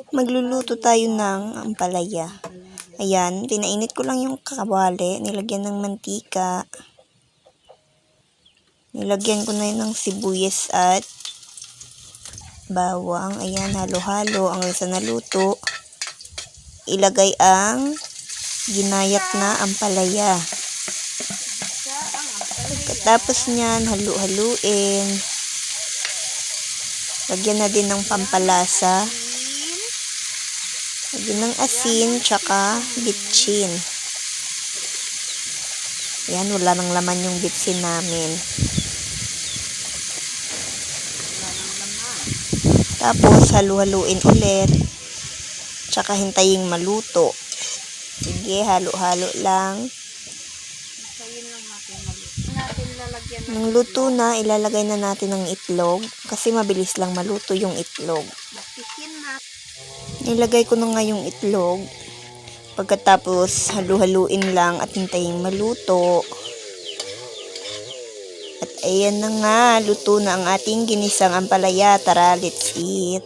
Magluluto tayo ng ampalaya. Ayan, pinainit ko lang yung kawali, nilagyan ng mantika. Nilagyan ko na yun ng sibuyas at bawang. Ayan, halo-halo hanggang sa naluto. Ilagay ang ginayat na ampalaya. Pagkatapos nyan, halu-haluin. Lagyan na din ng pampalasa. Lagyan ng asin, tsaka bitchin. Ayan, wala nang laman yung bitchin namin. Tapos, halu-haluin ulit. Tsaka hintayin maluto. Sige, halo-halo lang. Nang luto na, ilalagay na natin ang itlog. Kasi mabilis lang maluto yung itlog. Nilagay ko na nga yung itlog. Pagkatapos, halu-haluin lang at hintayin maluto. At ayan na nga, luto na ang ating ginisang ampalaya. Tara, let's eat!